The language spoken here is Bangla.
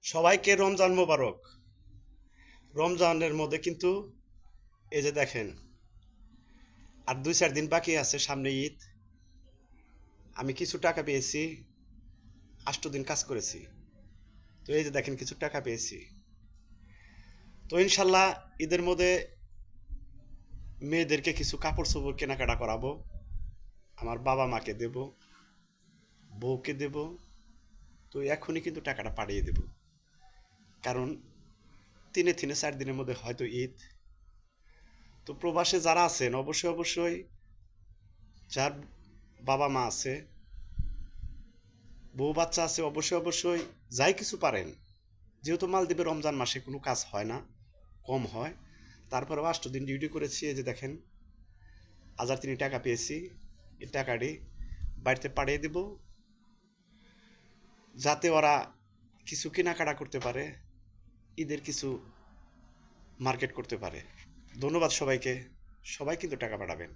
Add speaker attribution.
Speaker 1: সবাইকে রমজান মোবারক। রমজানের মধ্যে কিন্তু এই যে দেখেন, আর 2-4 দিন বাকি আছে, সামনে ঈদ। আমি কিছু টাকা পেয়েছি, 8 দিন কাজ করেছি। তো এই যে দেখেন, কিছু টাকা পেয়েছি। তো ইনশাল্লাহ ঈদের মধ্যে মেয়েদেরকে কিছু কাপড় চোপড় কেনাকাটা করাবো, আমার বাবা মাকে দেব, বউকে দেব। তো এখনই কিন্তু টাকাটা পাঠিয়ে দেব, কারণ 3-4 দিনের মধ্যে হয়তো ঈদ। তো প্রবাসে যারা আছেন, অবশ্যই অবশ্যই যার বাবা মা আছে, বউ বাচ্চা আছে, অবশ্যই অবশ্যই যাই কিছু পারেন। যেহেতু মালদ্বীপে রমজান মাসে কোনো কাজ হয় না, কম হয়, তারপরেও 8 দিন ডিউটি করেছি। এই যে দেখেন, 1,000 টাকা পেয়েছি। এই টাকাটি বাড়িতে পাঠিয়ে দেব, যাতে ওরা কিছু কেনাকাটা করতে পারে, ঈদের কিছু মার্কেট করতে পারে। ধন্যবাদ সবাইকে। সবাই কিন্তু টাকা পাঠাবেন।